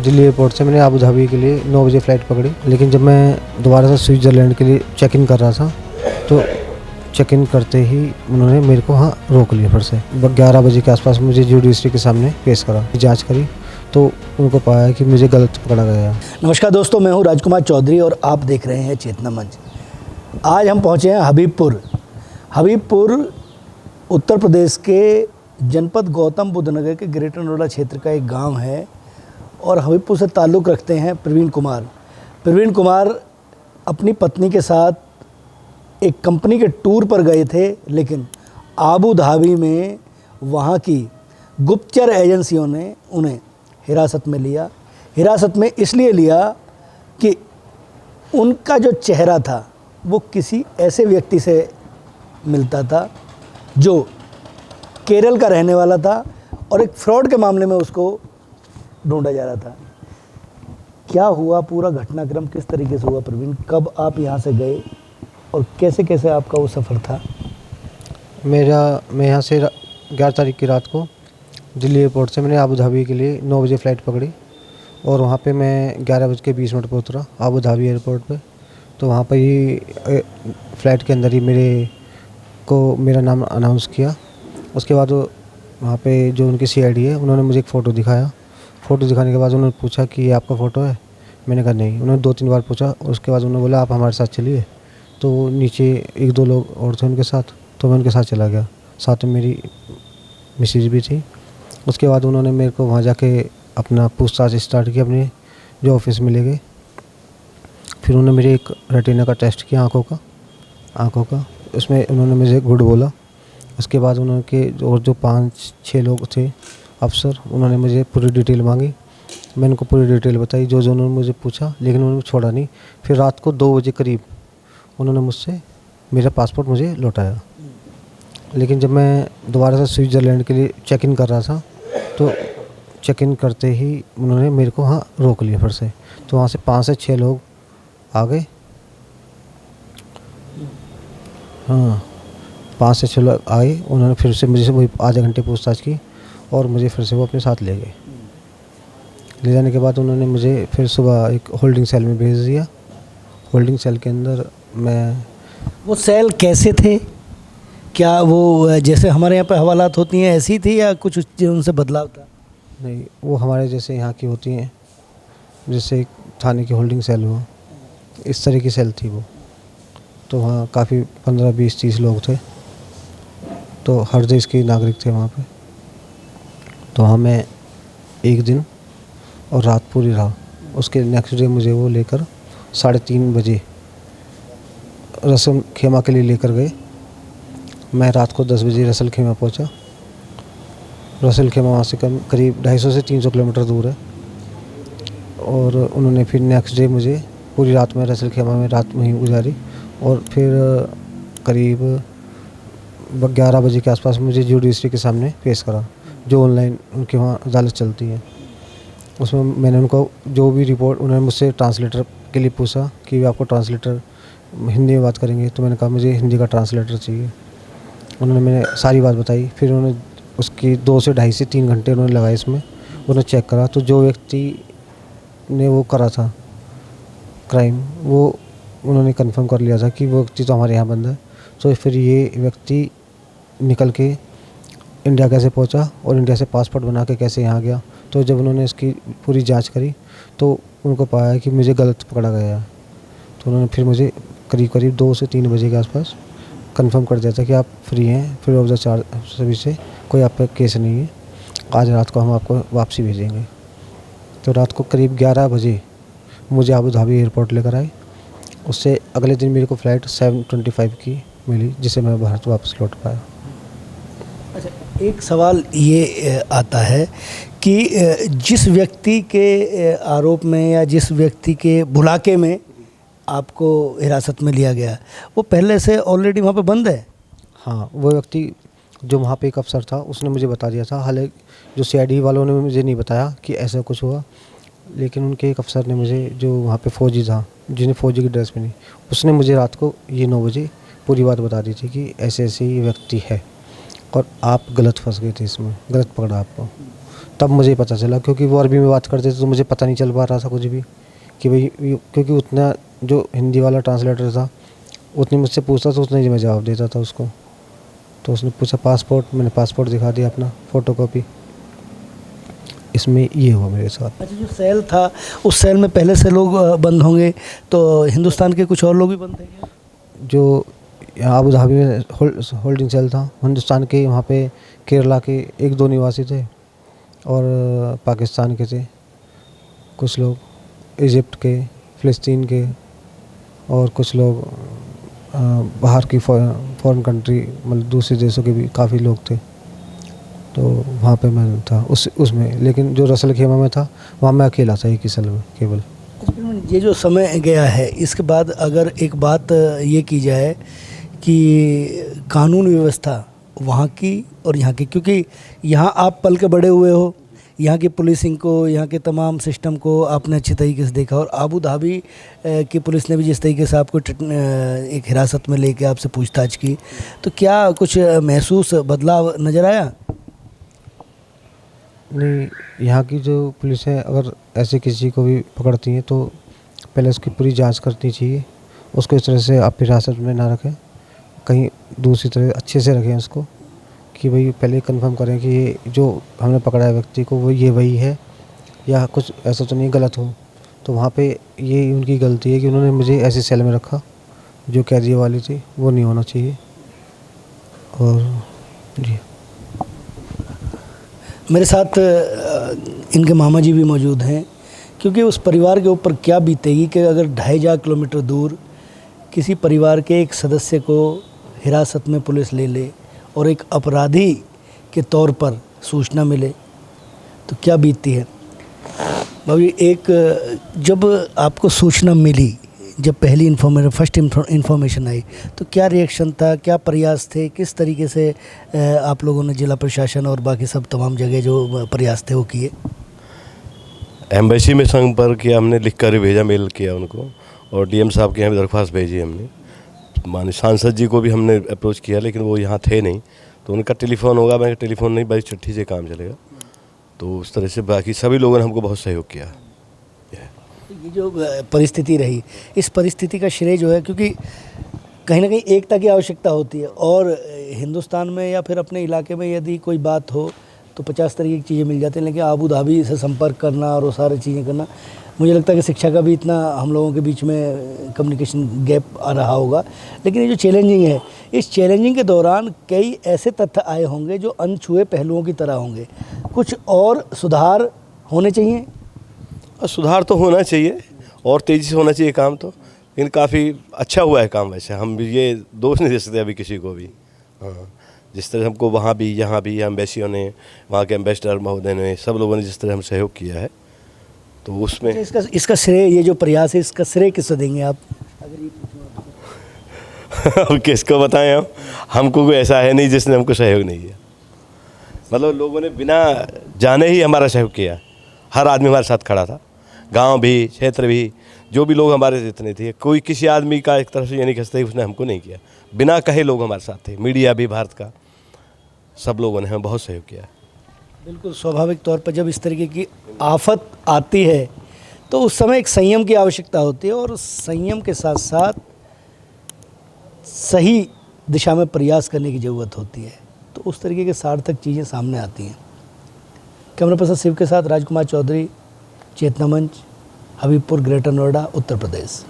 Delhi airport से मैंने Abu Dhabi के लिए 9 बजे फ़्लाइट पकड़ी, लेकिन जब मैं दोबारा से स्विट्ज़रलैंड के लिए चेक इन कर रहा था तो चेक इन करते ही उन्होंने मेरे को वहाँ रोक लिया। फिर से 11 बजे के आसपास मुझे जुडिशरी के सामने पेश करा, जांच करी तो उनको पाया कि मुझे गलत पकड़ा गया है। नमस्कार दोस्तों, मैं हूं राजकुमार चौधरी और आप देख रहे हैं चेतना मंच। आज हम पहुंचे हैं हबीबपुर उत्तर प्रदेश के जनपद गौतम बुद्ध नगर के ग्रेटर नोएडा क्षेत्र का एक गांव है और हबीबपुर से ताल्लुक़ रखते हैं प्रवीण कुमार अपनी पत्नी के साथ एक कंपनी के टूर पर गए थे, लेकिन आबू धाबी में वहाँ की गुप्तचर एजेंसियों ने उन्हें हिरासत में लिया। हिरासत में इसलिए लिया कि उनका जो चेहरा था वो किसी ऐसे व्यक्ति से मिलता था जो केरल का रहने वाला था और एक फ्रॉड के मामले में उसको ढूंढा जा रहा था। क्या हुआ, पूरा घटनाक्रम किस तरीके से हुआ प्रवीण? कब आप यहाँ से गए और कैसे कैसे आपका वो सफ़र था? मैं यहाँ से 11 तारीख की रात को दिल्ली एयरपोर्ट से मैंने अबू धाबी के लिए 9 बजे फ़्लाइट पकड़ी और वहाँ पे मैं 11:20 पर उतरा अबू धाबी एयरपोर्ट पे। तो वहाँ पर ही फ़्लाइट के अंदर ही मेरा नाम अनाउंस किया। उसके बाद वहाँ पे जो उनकी सीआईडी है उन्होंने मुझे एक फ़ोटो दिखाया। फ़ोटो दिखाने के बाद उन्होंने पूछा कि ये आपका फ़ोटो है? मैंने कहा नहीं। उन्होंने 2-3 बार पूछा। उसके बाद उन्होंने बोला आप हमारे साथ चलिए। तो नीचे 1-2 लोग और थे उनके साथ, तो मैं उनके साथ चला गया। साथ में मेरी मिसेज भी थी। उसके बाद उन्होंने मेरे को वहाँ जाके अपना पूछताछ स्टार्ट की, अपने जो ऑफिस में ले गए। फिर उन्होंने मेरे एक रेटिना का टेस्ट किया, आँखों का। उसमें उन्होंने मुझे गुड बोला। उसके बाद उन्होंने और जो 5-6 लोग थे अफसर, उन्होंने मुझे पूरी डिटेल मांगी। मैंने उनको पूरी डिटेल बताई जो उन्होंने मुझे पूछा, लेकिन उन्होंने छोड़ा नहीं। फिर रात को 2 बजे करीब उन्होंने मुझसे मेरा पासपोर्ट मुझे लौटाया। लेकिन जब मैं दोबारा से स्विट्ज़रलैंड के लिए चेक इन कर रहा था तो चेक इन करते ही उन्होंने मेरे को वहाँ रोक लिया फिर से। तो वहाँ से 5 से 6 लोग आ गए। हाँ, 5 से 6 लोग आए। उन्होंने फिर से मुझे वही आधे घंटे पूछताछ की और मुझे फिर से वो अपने साथ ले गए। ले जाने के बाद उन्होंने मुझे फिर सुबह एक होल्डिंग सेल में भेज दिया। होल्डिंग सेल के अंदर वो सेल कैसे थे? क्या वो जैसे हमारे यहाँ पे हवालात होती हैं ऐसी थी या कुछ उनसे बदलाव था? नहीं, वो हमारे जैसे यहाँ की होती हैं, जैसे थाने की होल्डिंग सेल हो, इस तरह की सेल थी वो। तो वहाँ काफ़ी 15-20-30 लोग थे, तो हर देश के नागरिक थे वहाँ पे। तो वहाँ मैं एक दिन और रात पूरी रहा। उसके नेक्स्ट डे मुझे वो लेकर 3:30 बजे रसल खेमा के लिए लेकर गए। मैं रात को 10 बजे रसल खेमा पहुँचा। रसल खेमा वहाँ से करीब 250 से 300 किलोमीटर दूर है। और उन्होंने फिर नेक्स्ट डे मुझे पूरी रात में रसल खेमा में रात वहीं गुजारी और फिर करीब 11 बजे के आसपास मुझे जुडिशरी के सामने पेश करा, जो ऑनलाइन उनके वहाँ अदालत चलती है। उसमें मैंने उनको जो भी रिपोर्ट, उन्होंने मुझसे ट्रांसलेटर के लिए पूछा कि आपको ट्रांसलेटर हिंदी में बात करेंगे, तो मैंने कहा मुझे हिंदी का ट्रांसलेटर चाहिए। उन्होंने मैंने सारी बात बताई। फिर उन्होंने उसकी 2 से 2.5 से 3 घंटे उन्होंने लगाए इसमें। उन्होंने चेक करा तो जो व्यक्ति ने वो करा था क्राइम, वो उन्होंने कंफर्म कर लिया था कि वो व्यक्ति तो हमारे यहाँ बंद है। तो फिर ये व्यक्ति निकल के इंडिया कैसे पहुँचा और इंडिया से पासपोर्ट बना के कैसे यहाँ गया। तो जब उन्होंने इसकी पूरी जांच करी तो उनको पाया कि मुझे गलत पकड़ा गया है। तो उन्होंने फिर मुझे करीब 2 से 3 बजे के आसपास कंफर्म कर दिया था कि आप फ्री हैं, फ्री ऑफ द चार्ज सभी से, कोई आप पर केस नहीं है, आज रात को हम आपको वापसी भेजेंगे। तो रात को करीब 11 बजे मुझे अबू धाबी एयरपोर्ट लेकर आए। उससे अगले दिन मेरे को फ़्लाइट 7:25 की मिली, जिसे मैं भारत वापस लौट पाया। अच्छा, एक सवाल ये आता है कि जिस व्यक्ति के आरोप में या जिस व्यक्ति के बुलाके में आपको हिरासत में लिया गया, वो पहले से ऑलरेडी वहाँ पे बंद है? हाँ, वो व्यक्ति जो वहाँ पे एक अफसर था उसने मुझे बता दिया था। हालांकि जो सीआईडी वालों ने मुझे नहीं बताया कि ऐसा कुछ हुआ, लेकिन उनके एक अफसर ने मुझे, जो वहाँ पे फ़ौजी था, जिन्हें फ़ौजी की ड्रेस पहनी, उसने मुझे रात को ये 9 बजे पूरी बात बता दी थी कि ऐसे ऐसे ये व्यक्ति है और आप गलत फंस गए थे, इसमें गलत पकड़ा आपको। तब मुझे पता चला, क्योंकि वो अरबी में बात करते थे तो मुझे पता नहीं चल पा रहा था कुछ भी कि भाई क्योंकि उतना जो हिंदी वाला ट्रांसलेटर था उतनी मुझसे पूछता था, उतने ही मैं जवाब देता था उसको। तो उसने पूछा पासपोर्ट, मैंने पासपोर्ट दिखा दिया अपना फ़ोटोकॉपी। इसमें ये हुआ मेरे साथ। अच्छा, जो सेल था उस सेल में पहले से लोग बंद होंगे, तो हिंदुस्तान के कुछ और लोग भी बंद थे क्या? जो यहाँ अबू धाबी में होल्डिंग सेल था, हिंदुस्तान के वहाँ पे केरला के 1-2 निवासी थे और पाकिस्तान के थे कुछ लोग, इजिप्ट के, फ़िलिस्तीन के, और कुछ लोग बाहर की फॉरेन कंट्री मतलब दूसरे देशों के भी काफ़ी लोग थे। तो वहाँ पे मैं था उसमें, लेकिन जो रसल खेमा में था वहाँ मैं अकेला था, एक ही सेल में केवल। ये जो समय गया है इसके बाद अगर एक बात ये की जाए कि कानून व्यवस्था वहाँ की और यहाँ की, क्योंकि यहाँ आप पल के बड़े हुए हो, यहाँ की पुलिसिंग को, यहाँ के तमाम सिस्टम को आपने अच्छी तरीके से देखा, और अबू धाबी की पुलिस ने भी जिस तरीके से आपको एक हिरासत में लेके आपसे पूछताछ की, तो क्या कुछ महसूस बदलाव नज़र आया? नहीं, यहाँ की जो पुलिस है अगर ऐसे किसी को भी पकड़ती है तो पहले उसकी पूरी जांच करनी चाहिए, उसको इस तरह से आप हिरासत में ना रखें, कहीं दूसरी तरह अच्छे से रखें उसको, कि भाई पहले कंफर्म करें कि ये जो हमने पकड़ा है व्यक्ति को वो ये वही है या कुछ ऐसा तो नहीं गलत हो। तो वहाँ पे ये उनकी गलती है कि उन्होंने मुझे ऐसे सेल में रखा जो कैदी वाली थी, वो नहीं होना चाहिए। और जी, मेरे साथ इनके मामा जी भी मौजूद हैं, क्योंकि उस परिवार के ऊपर क्या बीतेगी कि अगर 2.5 किलोमीटर दूर किसी परिवार के एक सदस्य को हिरासत में पुलिस ले ले और एक अपराधी के तौर पर सूचना मिले तो क्या बीतती है। भाभी, एक जब आपको सूचना मिली, जब पहली फर्स्ट इन्फॉर्मेशन आई, तो क्या रिएक्शन था, क्या प्रयास थे, किस तरीके से आप लोगों ने जिला प्रशासन और बाकी सब तमाम जगह जो प्रयास थे वो किए? एम्बेसी में संपर्क किया हमने, लिख कर भेजा, मेल किया उनको, और डीएम साहब के यहाँ भी दरख्वास्त भेजी हमने। माननीय सांसद जी को भी हमने अप्रोच किया, लेकिन वो यहाँ थे नहीं, तो उनका टेलीफोन होगा, मैं टेलीफोन नहीं, बड़ी चिट्ठी से काम चलेगा। तो उस तरह से बाकी सभी लोगों ने हमको बहुत सहयोग किया। ये जो परिस्थिति रही, इस परिस्थिति का श्रेय जो है, क्योंकि कहीं ना कहीं एकता की आवश्यकता होती है, और हिंदुस्तान में या फिर अपने इलाके में यदि कोई बात हो तो 50 तरीके की चीज़ें मिल जाती हैं, लेकिन अबू धाबी से संपर्क करना और वो सारी चीज़ें करना, मुझे लगता है कि शिक्षा का भी इतना हम लोगों के बीच में कम्युनिकेशन गैप आ रहा होगा। लेकिन ये जो चैलेंजिंग है, इस चैलेंजिंग के दौरान कई ऐसे तथ्य आए होंगे जो अनछुए पहलुओं की तरह होंगे, कुछ और सुधार होने चाहिए। सुधार तो होना चाहिए और तेज़ी से होना चाहिए काम तो, लेकिन काफ़ी अच्छा हुआ है काम। वैसे हम भी ये दोष नहीं दे सकते अभी किसी को भी। हाँ, जिस तरह हमको वहाँ भी यहाँ भी एम्बेसियों ने, वहाँ के एम्बेसडर महोदय ने, सब लोगों ने जिस तरह हम सहयोग किया है, तो उसमें इसका श्रेय, ये जो प्रयास है, इसका श्रेय किसको देंगे आप, अगर ये अब किसको बताएं हम? हमको कोई ऐसा है नहीं जिसने हमको सहयोग नहीं किया। मतलब लोगों ने बिना जाने ही हमारा सहयोग किया, हर आदमी हमारे साथ खड़ा था, गांव भी, क्षेत्र भी, जो भी लोग हमारे जितने थे, कोई किसी आदमी का एक तरफ से ये नहीं कह सकते उसने हमको नहीं किया, बिना कहे लोग हमारे साथ थे। मीडिया भी भारत का, सब लोगों ने हमें बहुत सहयोग किया। बिल्कुल स्वाभाविक तौर पर जब इस तरीके की आफत आती है तो उस समय एक संयम की आवश्यकता होती है, और संयम के साथ साथ सही दिशा में प्रयास करने की ज़रूरत होती है, तो उस तरीके के सार्थक चीज़ें सामने आती हैं। कैमरा पर्सन शिव के साथ राजकुमार चौधरी, चेतना मंच, हबीबपुर, ग्रेटर नोएडा, उत्तर प्रदेश।